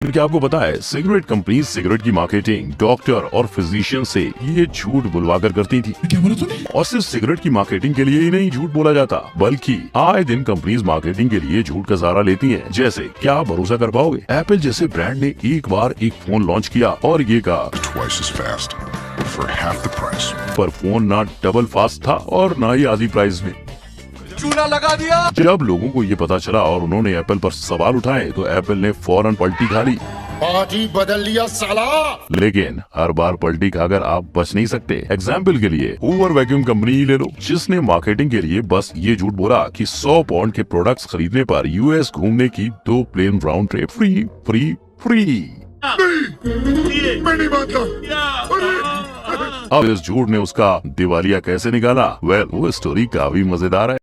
क्या आपको पता है सिगरेट कंपनी सिगरेट की मार्केटिंग डॉक्टर और फिजिशियन से ये झूठ बुलवाकर करती थी। क्या बोला तूने? और सिर्फ सिगरेट की मार्केटिंग के लिए ही नहीं झूठ बोला जाता, बल्कि आए दिन कंपनीज मार्केटिंग के लिए झूठ का सहारा लेती हैं। जैसे क्या आप भरोसा कर पाओगे, एप्पल जैसे ब्रांड ने एक बार एक फोन लॉन्च किया और ये कहा Twice as fast for half the price. पर फोन ना डबल फास्ट था और ना ही आधी प्राइस में। चूना लगा दिया। जब लोगों को ये पता चला और उन्होंने एप्पल पर सवाल उठाए तो एप्पल ने फौरन पलटी खा ली। आज ही बदल लिया साला। लेकिन हर बार पलटी खाकर आप बच नहीं सकते। एग्जाम्पल के लिए हूवर वैक्यूम कंपनी ही ले लो, जिसने मार्केटिंग के लिए बस ये झूठ बोला कि 100 पाउंड के प्रोडक्ट्स खरीदने पर यूएस घूमने की 2 plane round trip free free free. मैं नहीं मानता। अब इस झूठ ने उसका दिवालिया कैसे निकाला? वेल, वो स्टोरी काफी मजेदार है।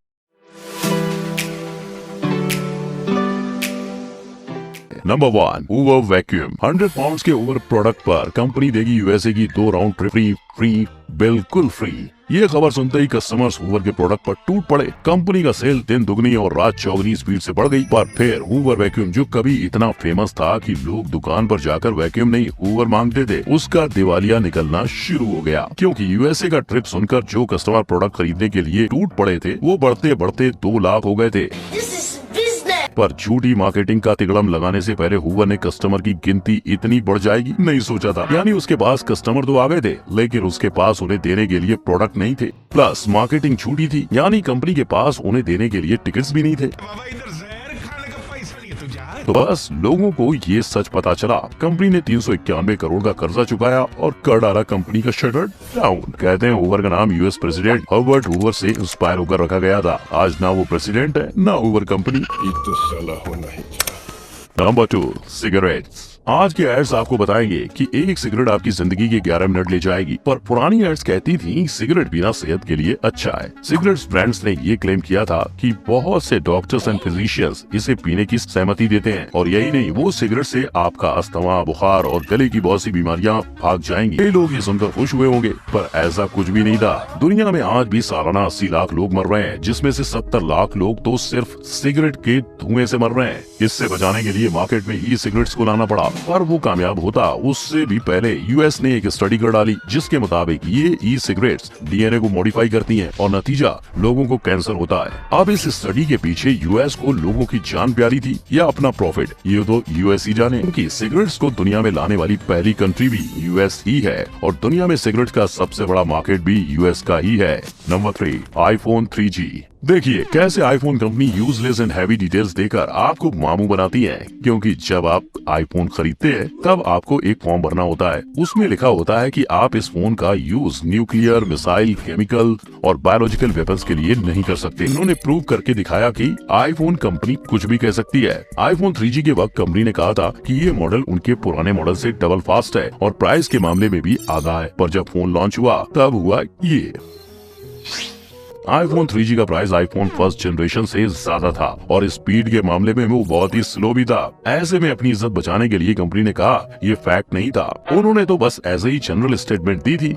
Number 1, Hoover vacuum. 100 पाउंड के ओवर प्रोडक्ट पर कंपनी देगी यूएसए की 2 राउंड ट्रिप फ्री फ्री बिल्कुल फ्री। ये खबर सुनते ही कस्टमर्स हूवर के प्रोडक्ट पर टूट पड़े। कंपनी का सेल दिन दुगनी और रात चौगुनी स्पीड से बढ़ गई। पर फिर हूवर वैक्यूम, जो कभी इतना फेमस था कि लोग दुकान पर जाकर वैक्यूम नहीं हूवर मांगते थे, उसका दिवालिया निकलना शुरू हो गया। क्योंकि यूएसए का ट्रिप सुनकर जो कस्टमर प्रोडक्ट खरीदने के लिए टूट पड़े थे, वो बढ़ते बढ़ते 2 लाख हो गए थे। पर झूठी मार्केटिंग का तिगड़म लगाने से पहले हूवर ने कस्टमर की गिनती इतनी बढ़ जाएगी नहीं सोचा था। यानी उसके पास कस्टमर तो आ गए थे, लेकिन उसके पास उन्हें देने के लिए प्रोडक्ट नहीं थे। प्लस मार्केटिंग झूठी थी, यानी कंपनी के पास उन्हें देने के लिए टिकट्स भी नहीं थे। तो बस लोगों को ये सच पता चला। कंपनी ने 391 करोड़ का कर्जा चुकाया और कर डाला कंपनी का शटर डाउन। कहते हैं हूवर का नाम यूएस प्रेसिडेंट हर्बर्ट हूवर से इंस्पायर होकर रखा गया था। आज ना वो प्रेसिडेंट है ना हूवर कंपनी। तो साला होना ही। Number 2, cigarettes. आज के एड्स आपको बताएंगे कि एक सिगरेट आपकी जिंदगी के 11 मिनट ले जाएगी, पर पुरानी एड्स कहती थी सिगरेट पीना सेहत के लिए अच्छा है। सिगरेट्स ब्रांड्स ने ये क्लेम किया था कि बहुत से डॉक्टर्स एंड फिजिशियंस इसे पीने की सहमति देते हैं, और यही नहीं, वो सिगरेट से आपका अस्थमा, बुखार और गले की बहुत सी बीमारियां भाग जाएंगी। कई लोग ये सुनकर खुश हुए होंगे, पर ऐसा कुछ भी नहीं था। दुनिया में आज भी सालाना 80 लाख लोग मर रहे हैं, जिसमें से 70 लाख लोग तो सिर्फ सिगरेट के धुएं से मर रहे हैं। इससे बचाने के लिए मार्केट में ई सिगरेट्स को लाना पड़ा, पर वो कामयाब होता उससे भी पहले यूएस ने एक स्टडी कर डाली, जिसके मुताबिक ये ई सिगरेट्स डीएनए को मॉडिफाई करती हैं और नतीजा लोगों को कैंसर होता है। अब इस स्टडी के पीछे यूएस को लोगों की जान प्यारी थी या अपना प्रॉफिट, ये तो यूएस ही जाने। क्योंकि सिगरेट्स को दुनिया में लाने वाली पहली कंट्री भी यूएस ही है, और दुनिया में सिगरेट का सबसे बड़ा मार्केट भी यूएस का ही है। Number 3, iPhone 3G। देखिए कैसे iPhone company useless and heavy details देकर आपको मामू बनाती है। क्योंकि जब आप आईफोन खरीदते हैं तब आपको एक फॉर्म भरना होता है। उसमें लिखा होता है कि आप इस फोन का यूज न्यूक्लियर, मिसाइल, केमिकल और बायोलॉजिकल वेपन्स के लिए नहीं कर सकते। इन्होंने प्रूव करके दिखाया कि आईफोन कंपनी कुछ भी कह सकती है। आईफोन 3G के वक्त कंपनी ने कहा था कि ये मॉडल उनके पुराने मॉडल से डबल फास्ट है और प्राइस के मामले में भी आधा है। पर जब फोन लॉन्च हुआ तब हुआ ये। आईफोन 3G का प्राइस आईफोन फर्स्ट जनरेशन से ज्यादा था और स्पीड के मामले में वो बहुत ही स्लो भी था। ऐसे में अपनी इज्जत बचाने के लिए कंपनी ने कहा ये फैक्ट नहीं था। उन्होंने तो बस ऐसे ही जनरल स्टेटमेंट दी थी।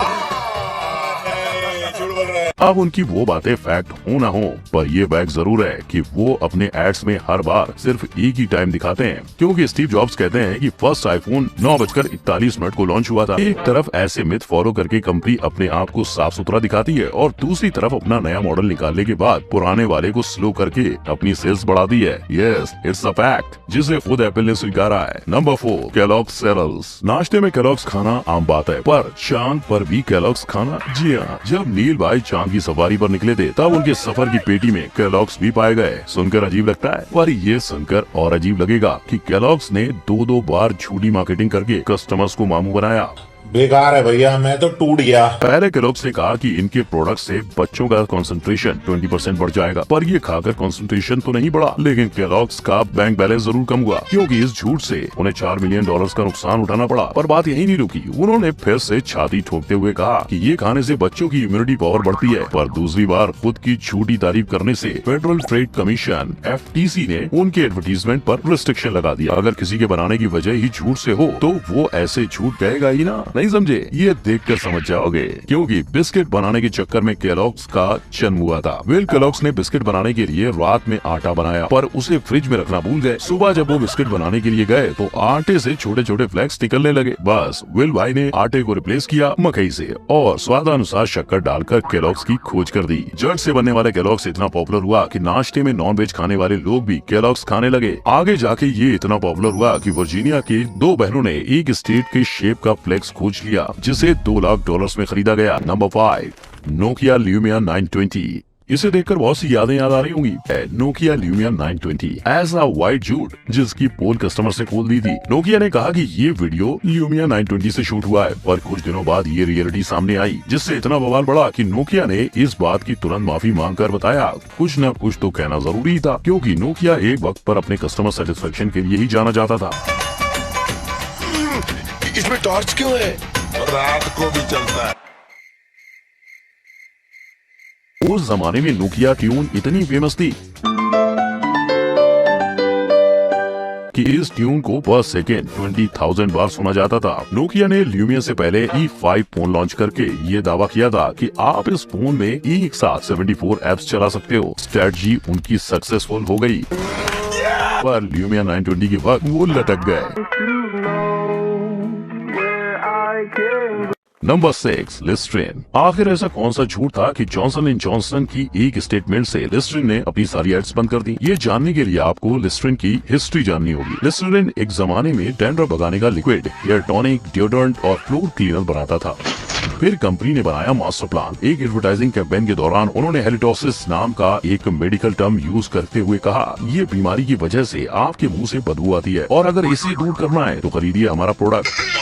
अब उनकी वो बातें फैक्ट हो ना हो, पर ये बैक जरूर है कि वो अपने एड्स में हर बार सिर्फ एक ही टाइम दिखाते हैं। क्योंकि स्टीव जॉब्स कहते हैं कि फर्स्ट आईफोन 9:41 को लॉन्च हुआ था। एक तरफ ऐसे मिथ फॉलो करके कंपनी अपने आप को साफ सुथरा दिखाती है, और दूसरी तरफ अपना नया मॉडल निकालने के बाद पुराने वाले को स्लो करके अपनी सेल्स बढ़ाती है। यस, इट्स अ फैक्ट जिसे खुद एप्पल ने स्वीकारा है। Number 4, Kellogg's cereals. नाश्ते में केलॉग्स खाना आम बात है, पर चांद पर भी केलॉग्स खाना? जी हाँ, जब नील भाई चांद की सफारी पर निकले थे तब उनके सफर की पेटी में केलॉग्स भी पाए गए। सुनकर अजीब लगता है, पर ये सुनकर और अजीब लगेगा कि केलॉग्स ने 2 बार झूठी मार्केटिंग करके कस्टमर्स को मामू बनाया। बेकार है भैया, मैं तो टूट गया। पहले केलॉग्स ने कहा कि इनके प्रोडक्ट से बच्चों का कंसंट्रेशन 20% बढ़ जाएगा, पर ये खाकर कंसंट्रेशन तो नहीं बढ़ा, लेकिन केलॉग्स का बैंक बैलेंस जरूर कम हुआ। क्योंकि इस झूठ से उन्हें $4 मिलियन का नुकसान उठाना पड़ा। पर बात यही नहीं रुकी, उन्होंने फिर से छाती ठोकते हुए कहा कि ये खाने से बच्चों की इम्यूनिटी पावर बढ़ती है। पर दूसरी बार खुद की झूठी तारीफ करने से फेडरल ट्रेड कमीशन FTC ने उनके एडवर्टीजमेंट पर रिस्ट्रिक्शन लगा दिया। अगर किसी के बनाने की वजह ही झूठ से हो तो वो ऐसे झूठ कहेगा ही ना। नहीं समझे? ये देखकर समझ जाओगे, क्योंकि बिस्किट बनाने के चक्कर में केलॉग्स का जन्म हुआ था। विल केलॉग्स ने बिस्किट बनाने के लिए रात में आटा बनाया, पर उसे फ्रिज में रखना भूल गए। सुबह जब वो बिस्किट बनाने के लिए गए तो आटे से छोटे छोटे फ्लेक्स निकलने लगे। बस विल भाई ने आटे को रिप्लेस किया मकई से और स्वादानुसार शक्कर डालकर केलॉग्स की खोज कर दी। जड़ से बनने वाले केलॉग्स इतना पॉपुलर हुआ कि नाश्ते में नॉनवेज खाने वाले लोग भी केलॉग्स खाने लगे। आगे जाके ये इतना पॉपुलर हुआ कि वर्जीनिया के दो बहनों ने एक स्टेट के शेप का फ्लेक्स खोज लिया, जिसे $2 लाख में खरीदा गया। Number 5, Nokia Lumia 920। इसे देखकर बहुत सी यादें याद आ रही होंगी। नोकिया ल्यूमिया 920 ऐसा व्हाइट जूट जिसकी पोल कस्टमर से खोल दी थी। नोकिया ने कहा कि ये वीडियो ल्यूमिया 920 से शूट हुआ है, पर कुछ दिनों बाद ये रियलिटी सामने आई, जिससे इतना बवाल बढ़ा कि नोकिया ने इस बात की तुरंत माफी मांगकर बताया कुछ न कुछ तो कहना जरूरी था, क्योंकि नोकिया एक वक्त पर अपने कस्टमर सेटिस्फेक्शन के लिए ही जाना जाता था। इसमें टॉर्च क्यों है? रात को भी चलता है। उस जमाने में नोकिया ट्यून इतनी फेमस थी कि इस ट्यून को पर सेकेंड 20,000 बार सुना जाता था। नोकिया ने ल्यूमिया से पहले E5 फोन लॉन्च करके ये दावा किया था कि आप इस फोन में एक साथ 74 एप्स चला सकते हो। स्ट्रेटजी उनकी सक्सेसफुल हो गई, पर ल्यूमिया 920 के वक्त वो लटक गए। Number 6, Listerine. आखिर ऐसा कौन सा झूठ था कि जॉनसन एंड जॉनसन की एक स्टेटमेंट से लिस्ट्रीन ने अपनी सारी एड्स बंद कर दी? ये जानने के लिए आपको लिस्ट्रीन की हिस्ट्री जाननी होगी। लिस्ट्रीन एक जमाने में डैंड्रफ भगाने का लिक्विड, हेयर टॉनिक, डिओड्रेंट और फ्लोर क्लीनर बनाता था। फिर कंपनी ने बनाया मास्टर प्लान। एक एडवर्टाइजिंग कैंपेन के दौरान उन्होंने हेलिटोसिस नाम का एक मेडिकल टर्म यूज करते हुए कहा, ये बीमारी की वजह से आपके मुंह से बदबू आती है और अगर इसे दूर करना है तो खरीदिए हमारा प्रोडक्ट।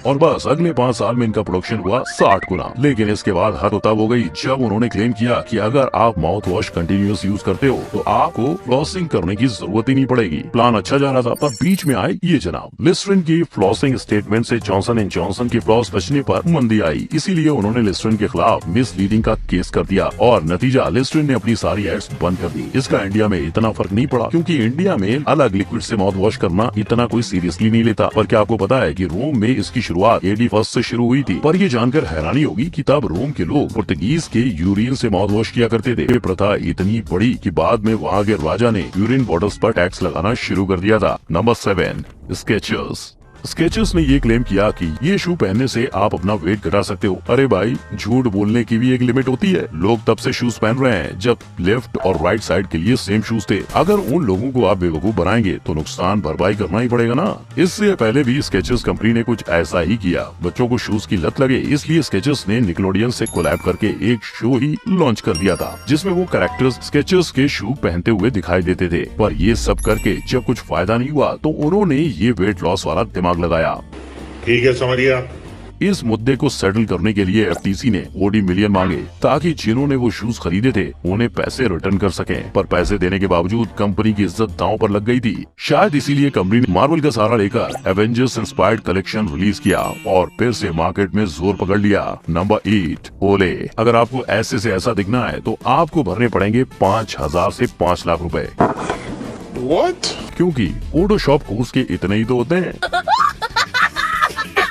और बस अगले 5 साल में इनका प्रोडक्शन हुआ 60 गुना। लेकिन इसके बाद हद तब हो गई जब उन्होंने क्लेम किया कि अगर आप माउथ वॉश कंटिन्यूस यूज करते हो तो आपको फ्लॉसिंग करने की जरूरत ही नहीं पड़ेगी। प्लान अच्छा जा रहा था, पर बीच में आए ये जनाब। लिस्ट्रीन की फ्लॉसिंग स्टेटमेंट से जॉनसन एंड जॉनसन की फ्लॉस बचने पर मंदी आई, इसीलिए उन्होंने लिस्ट्रीन के खिलाफ मिसलीडिंग का केस कर दिया और नतीजा लिस्ट्रीन ने अपनी सारी एड्स बंद कर दी। इसका इंडिया में इतना फर्क नहीं पड़ा, क्योंकि इंडिया में अलग लिक्विड से माउथ वॉश करना इतना कोई सीरियसली नहीं लेता। पर क्या आपको पता है कि रोम में इसकी शुरुआत AD 1 से शुरू हुई थी? पर ये जानकर हैरानी होगी कि तब रोम के लोग पुर्तगीज के यूरिन से माउथ वॉश किया करते थे। ये प्रथा इतनी बड़ी कि बाद में वहाँ के राजा ने यूरिन बॉटल्स पर टैक्स लगाना शुरू कर दिया था। Number 7, Skechers. स्केचर्स ने ये क्लेम किया कि ये शू पहनने से आप अपना वेट घटा सकते हो। अरे भाई, झूठ बोलने की भी एक लिमिट होती है। लोग तब से शूज पहन रहे हैं जब लेफ्ट और राइट साइड के लिए सेम शूज थे। अगर उन लोगों को आप बेवकूफ बनाएंगे तो नुकसान भरपाई करना ही पड़ेगा ना। इससे पहले भी स्केचर्स कंपनी ने कुछ ऐसा ही किया। बच्चों को शूज की लत लगे, इसलिए स्केचर्स ने निकलोडियन से कोलैब करके एक शो ही लॉन्च कर दिया था, जिसमें वो कैरेक्टर्स स्केचर्स के शू पहनते हुए दिखाई देते थे। पर ये सब करके जब कुछ फायदा नहीं हुआ तो उन्होंने ये वेट लॉस वाला दिमाग लगाया। ठीक है, समझ गया। इस मुद्दे को सेटल करने के लिए FTC ने $40 मिलियन मांगे ताकि जिन्होंने वो शूज खरीदे थे उन्हें पैसे रिटर्न कर सकें। पर पैसे देने के बावजूद कंपनी की इज्जत दांव पर लग गई थी। शायद इसीलिए कंपनी ने मार्वल का सहारा लेकर एवेंजर्स इंस्पायर्ड कलेक्शन रिलीज किया और फिर से मार्केट में जोर पकड़ लिया। नंबर 8, ओले। अगर आपको ऐसे से ऐसा दिखना है तो आपको भरने पड़ेंगे 5,000 से 5 लाख रुपए। What? क्योंकि फोटोशॉप कोर्स के इतने ही तो होते हैं।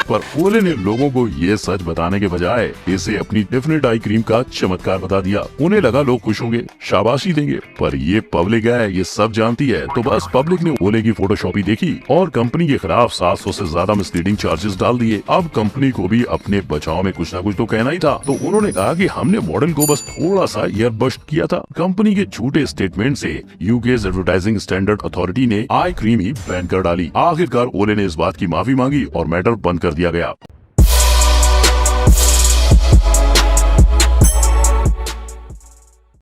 पर ओले ने लोगों को ये सच बताने के बजाय इसे अपनी डेफिनेट आई क्रीम का चमत्कार बता दिया। उन्हें लगा लोग खुश होंगे, शाबाशी देंगे, पर ये पब्लिक है, ये सब जानती है। तो बस पब्लिक ने ओले की फोटोशॉपी देखी और कंपनी के खिलाफ 700 से ज्यादा मिसलीडिंग चार्जेस डाल दिए। अब कंपनी को भी अपने बचाव में कुछ ना कुछ तो कहना ही था, तो उन्होंने कहा कि हमने मॉडल को बस थोड़ा सा एयर बस्ट किया था। कंपनी के झूठे स्टेटमेंट से यूके एडवर्टाइजिंग स्टैंडर्ड अथॉरिटी ने आई क्रीम ही बैन कर डाली। आखिरकार ओले ने इस बात की माफी मांगी और मैटर बंद कर दिया गया।